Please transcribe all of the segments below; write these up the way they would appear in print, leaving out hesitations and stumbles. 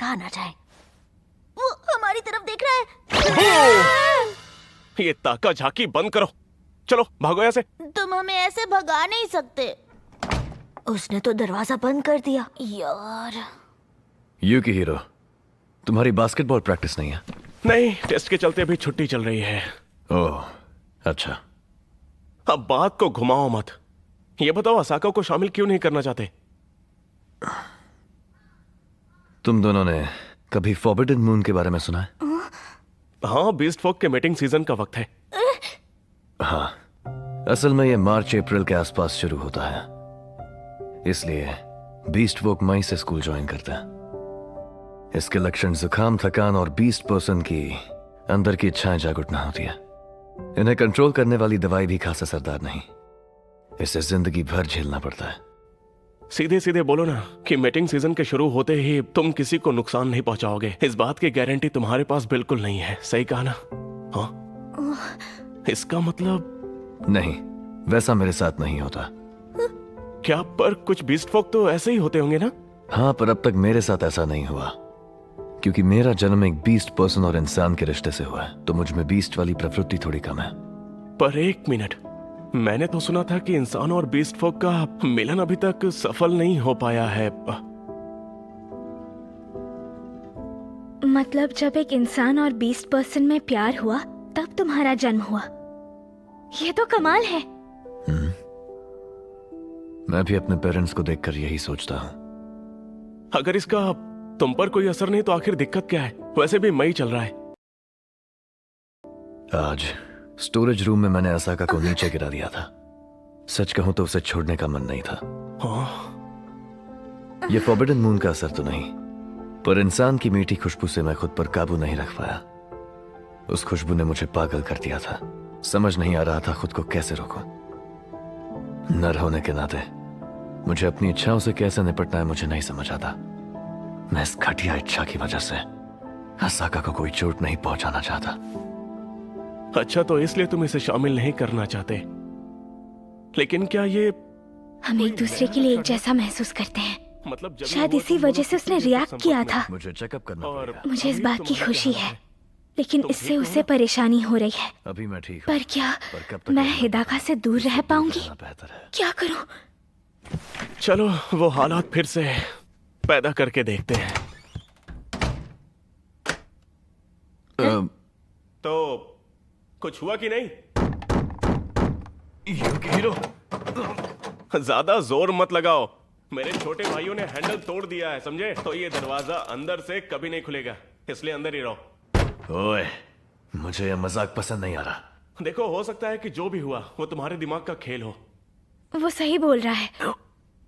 कहा ना जाए। वो हमारी तरफ देख रहा है। ये ताका झाकी बंद करो, चलो भागो यहाँ से। तुम हमें ऐसे भगा नहीं सकते। उसने तो दरवाजा बंद कर दिया यार। युकीहिरो, तुम्हारी बास्केटबॉल प्रैक्टिस नहीं है? नहीं, टेस्ट के चलते भी छुट्टी चल रही है। ओह अच्छा। अब बात को घुमाओ मत। ये बताओ असाका को शामिल क्यों नहीं करना चाहते? तुम दोनों ने कभी फॉरबिडन मून के बारे में सुना है? हाँ, बीस्ट फोक के मीटिंग सीजन का वक्त है। हाँ, असल में ये मार्च अप्रैल के आसपास शुरू होता है, इसलिए बीस्ट फोक मई से स्कूल ज्वाइन करता है। इसके लक्षण जुकाम, थकान और 20% की अंदर की इच्छाएं जाग उठना होती है। इन्हें कंट्रोल करने वाली दवाई भी खास असरदार नहीं, इसे जिंदगी भर झेलना पड़ता है। सीधे सीधे बोलो ना कि मीटिंग सीजन के शुरू होते ही तुम किसी को नुकसान नहीं पहुंचाओगे। इस बात की गारंटी तुम्हारे पास बिल्कुल नहीं है, सही कहा ना? हाँ, इसका मतलब नहीं, वैसा मेरे साथ नहीं होता। क्या? पर कुछ बीस्ट फोक तो ऐसे ही होते होंगे ना? हाँ, पर अब तक मेरे साथ ऐसा नहीं हुआ, क्योंकि मेरा जन्म एक बीस्ट पर्सन और इंसान के रिश्ते से हुआ है, तो मुझ में बीस्ट वाली प्रवृत्ति थोड़ी कम है। पर एक मिनट, मैंने तो सुना था कि इंसान और बीस्ट फोक का मिलन अभी तक सफल नहीं हो पाया है। मतलब जब एक इंसान और बीस्ट पर्सन में प्यार हुआ तब तुम्हारा जन्म हुआ। ये तो कमाल है। मैं भी अपने पेरेंट्स को देखकर यही सोचता हूँ। अगर इसका तुम पर कोई असर नहीं तो आखिर दिक्कत क्या है? वैसे भी मई चल रहा है। आज स्टोरेज रूम में मैंने असाका को नीचे गिरा दिया था। सच कहूं तो उसे छोड़ने का मन नहीं था। यह फॉरबिडन मून का असर तो नहीं, पर इंसान की मीठी खुशबू से मैं खुद पर काबू नहीं रख पाया। उस खुशबू ने मुझे पागल कर दिया था। समझ नहीं आ रहा था खुद को कैसे रोकूं। नर होने के नाते मुझे अपनी इच्छाओं से कैसे निपटना है मुझे नहीं समझ आता। मैं इस घटिया इच्छा की वजह से असाका को कोई चोट नहीं पहुंचाना चाहता। अच्छा, तो इसलिए तुम इसे शामिल नहीं करना चाहते। लेकिन क्या ये हम एक दूसरे के लिए एक जैसा महसूस करते हैं। मतलब शायद इसी वजह से उसने रिएक्ट किया था। मुझे चेकअप करना पड़ेगा। मुझे इस बात की खुशी है, लेकिन इससे उसे परेशानी हो रही है। अभी मैं ठीक हूं, पर क्या कब तक मैं हिदाका से दूर रह पाऊंगी? बेहतर है। क्या करूं? चलो वो हालात फिर से पैदा करके देखते हैं। तो कुछ हुआ कि नहीं? युकीहिरो, ज्यादा जोर मत लगाओ। मेरे छोटे भाइयों ने हैंडल तोड़ दिया है, समझे? तो ये दरवाजा अंदर से कभी नहीं खुलेगा, इसलिए अंदर ही रहो। ओए, मुझे यह मजाक पसंद नहीं आ रहा। देखो, हो सकता है कि जो भी हुआ वो तुम्हारे दिमाग का खेल हो। वो सही बोल रहा है।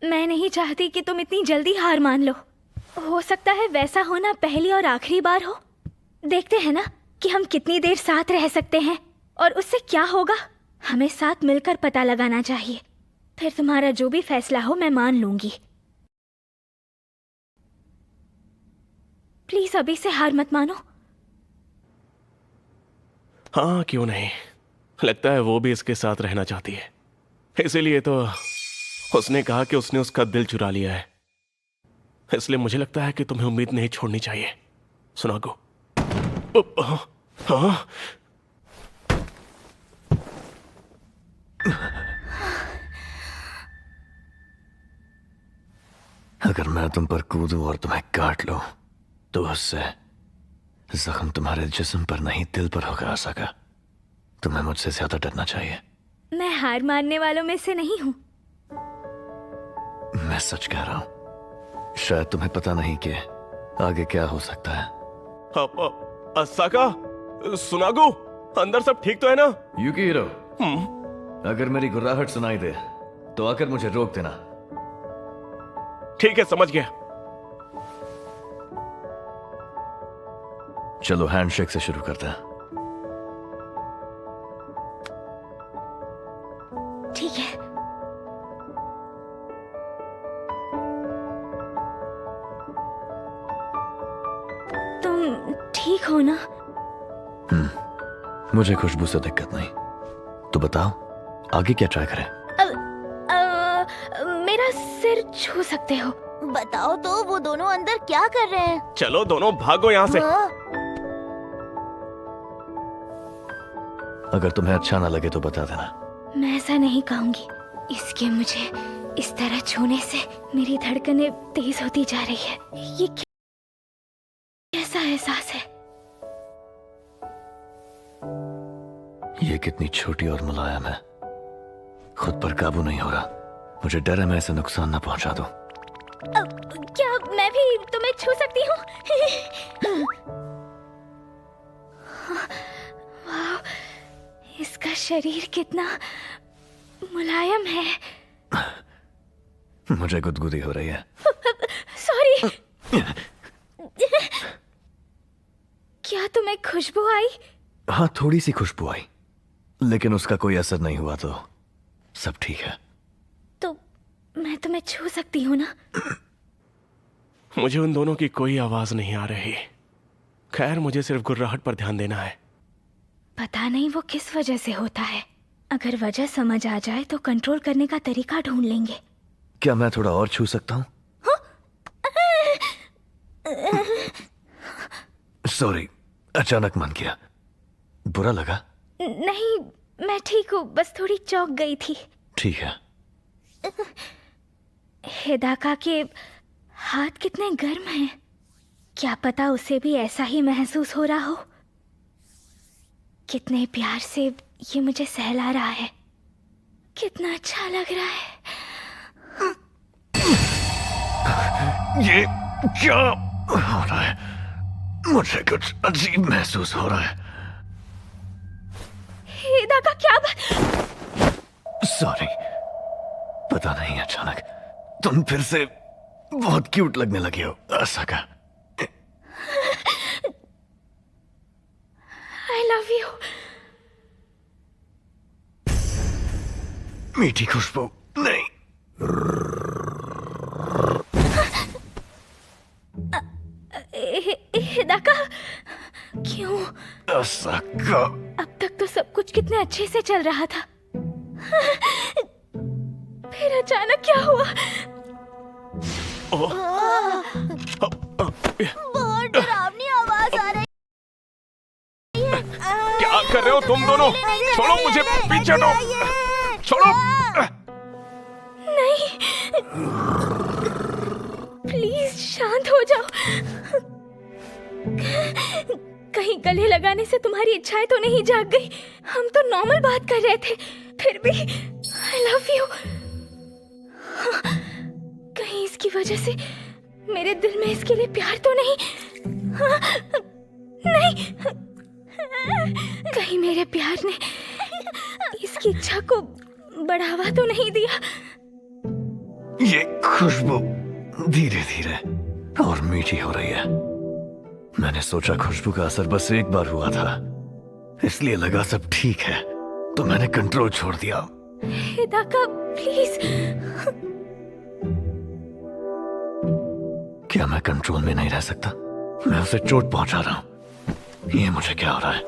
मैं नहीं चाहती कि तुम इतनी जल्दी हार मान लो। हो सकता है वैसा होना पहली और आखिरी बार हो। देखते हैं ना कि हम कितनी देर साथ रह सकते हैं और उससे क्या होगा। हमें साथ मिलकर पता लगाना चाहिए। फिर तुम्हारा जो भी फैसला हो मैं मान लूंगी। प्लीज अभी से हार मत मानो। हाँ, क्यों नहीं। लगता है वो भी इसके साथ रहना चाहती है, इसीलिए तो उसने कहा कि उसने उसका दिल चुरा लिया है। इसलिए मुझे लगता है कि तुम्हें उम्मीद नहीं छोड़नी चाहिए, सुनागो। हाँ, अगर मैं तुम पर कूदूं और तुम्हें काट लूं तो उससे जख्म तुम्हारे जिस्म पर नहीं दिल पर होगा असाका। तुम्हें मुझसे ज्यादा डरना चाहिए। मैं हार मानने वालों में से नहीं हूँ। मैं सच कह रहा हूं। शायद तुम्हें पता नहीं कि आगे क्या हो सकता है। असाका, सुनागो, अंदर सब ठीक तो है ना? युकीहिरो, अगर मेरी गुर्राहट सुनाई दे तो आकर मुझे रोक देना। ठीक है, समझ गया। चलो हैंडशेक से शुरू करते हैं। ठीक है। तुम ठीक हो ना? मुझे खुशबू से दिक्कत नहीं। तो बताओ आगे क्या ट्राई करें? मेरा सिर छू सकते हो। बताओ तो वो दोनों अंदर क्या कर रहे हैं? चलो दोनों भागो यहाँ से। हाँ? अगर तुम्हें अच्छा ना लगे तो बता देना। मैं ऐसा नहीं कहूंगी। इसके मुझे इस तरह छूने से मेरी धड़कनें तेज होती जा रही है। ये कैसा एहसास है? ये कितनी छोटी और मुलायम है। खुद पर काबू नहीं हो रहा। मुझे डर है मैं इसे नुकसान ना पहुंचा दूं। क्या मैं भी तुम्हें छू सकती हूँ? वाह, इसका शरीर कितना मुलायम है। मुझे गुदगुदी हो रही है। सॉरी। क्या तुम्हें खुशबू आई? हाँ, थोड़ी सी खुशबू आई, लेकिन उसका कोई असर नहीं हुआ तो सब ठीक है। तो मैं तुम्हें छू सकती हूँ ना? मुझे उन दोनों की कोई आवाज नहीं आ रही। खैर, मुझे सिर्फ गुर्राहट पर ध्यान देना है। पता नहीं वो किस वजह से होता है। अगर वजह समझ आ जाए तो कंट्रोल करने का तरीका ढूंढ लेंगे। क्या मैं थोड़ा और छू सकता हूँ? सॉरी, अचानक मन किया। बुरा लगा? नहीं, मैं ठीक हूँ, बस थोड़ी चौंक गई थी। ठीक है। हिदाका के हाथ कितने गर्म हैं। क्या पता उसे भी ऐसा ही महसूस हो रहा हो। कितने प्यार से ये मुझे सहला रहा है। कितना अच्छा लग रहा है। ये क्या हो रहा है? मुझे कुछ अजीब महसूस हो रहा है। हिदाका, क्या बात? सॉरी, पता नहीं, अचानक तुम फिर से बहुत क्यूट लगने लगे हो, असका। I love you. मीठी खुशबू नहीं। हिदाका, क्यों? असका, अब तक तो सब कुछ कितने अच्छे से चल रहा था। फिर अचानक क्या हुआ? बहुत डरावनी आवाज आ रही है। क्या कर रहे हो तुम दोनों? छोड़ो मुझे, पीछे हटो। छोड़ो। नहीं, प्लीज शांत हो जाओ। कहीं गले लगाने से तुम्हारी इच्छाएं तो नहीं जाग गई? हम तो नॉर्मल बात कर रहे थे, फिर भी आई लव यू। कहीं इसकी वजह से मेरे दिल में इसके लिए प्यार तो नहीं? नहीं, कहीं मेरे प्यार ने इसकी इच्छा को बढ़ावा तो नहीं दिया? ये खुशबू धीरे धीरे और मीठी हो रही है। मैंने सोचा खुशबू का असर बस एक बार हुआ था, इसलिए लगा सब ठीक है, तो मैंने कंट्रोल छोड़ दिया। हिदाका, प्लीज। क्या मैं कंट्रोल में नहीं रह सकता? मैं उसे चोट पहुंचा रहा हूं। ये मुझे क्या हो रहा है?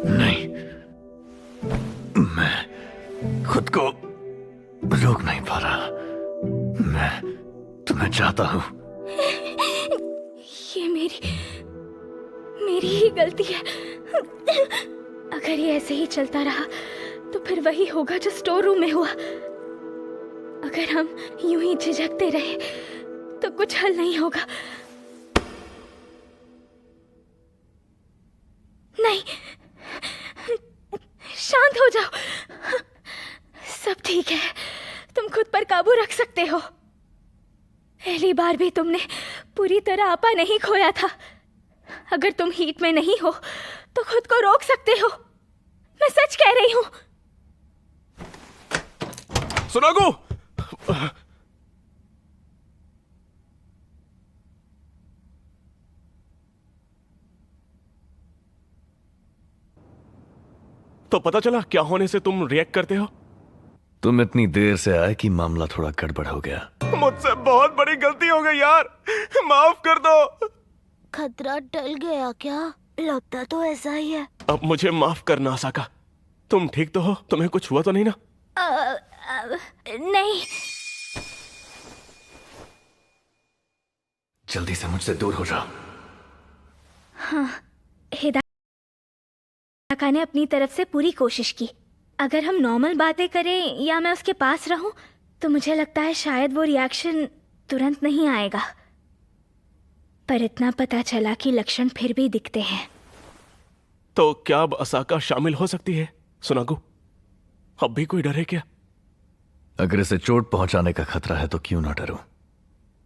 नहीं, मैं खुद को रोक नहीं पा रहा। मैं तुम्हें चाहता हूं। ये मेरी ही गलती है। अगर ये ऐसे ही चलता रहा तो फिर वही होगा जो स्टोर रूम में हुआ। अगर हम यूं ही झिझकते रहे तो कुछ हल नहीं होगा। नहीं, शांत हो जाओ। सब ठीक है, तुम खुद पर काबू रख सकते हो। पहली बार भी तुमने पूरी तरह आपा नहीं खोया था। अगर तुम हीट में नहीं हो तो खुद को रोक सकते हो। मैं सच कह रही हूं। सुनागू, तो पता चला क्या होने से तुम रिएक्ट करते हो? तुम इतनी देर से आए कि मामला थोड़ा गड़बड़ हो गया। मुझसे बहुत बड़ी गलती हो गई यार, माफ कर दो। खतरा टल गया क्या? लगता तो ऐसा ही है। अब मुझे माफ करना साका। तुम ठीक तो हो? तुम्हें कुछ हुआ तो नहीं ना? नहीं, जल्दी से मुझसे दूर हो जाओ। हिदाका ने अपनी तरफ से पूरी कोशिश की। अगर हम नॉर्मल बातें करें या मैं उसके पास रहूं तो मुझे लगता है शायद वो रिएक्शन तुरंत नहीं आएगा। पर इतना पता चला कि लक्षण फिर भी दिखते हैं। तो क्या अब असाका शामिल हो सकती है? सुनागु, अब भी कोई डर है क्या? अगर इसे चोट पहुंचाने का खतरा है तो क्यों ना डरूं,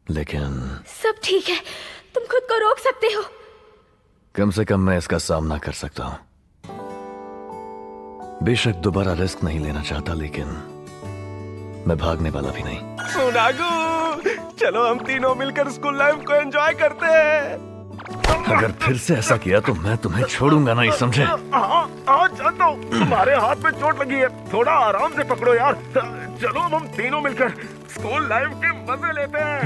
लेकिन सब ठीक है, तुम खुद को रोक सकते हो। कम से कम मैं इसका सामना कर सकता हूं। बेशक दोबारा रिस्क नहीं लेना चाहता, लेकिन मैं भागने वाला भी नहीं। सुनागु, चलो हम तीनों मिलकर स्कूल लाइफ को एंजॉय करते हैं। अगर फिर से ऐसा किया तो मैं तुम्हें छोड़ूंगा नहीं, समझे? हाँ जानता हूँ, तुम्हारे हाथ में चोट लगी है, थोड़ा आराम से पकड़ो यार। चलो हम तीनों मिलकर स्कूल लाइफ के मजे लेते हैं।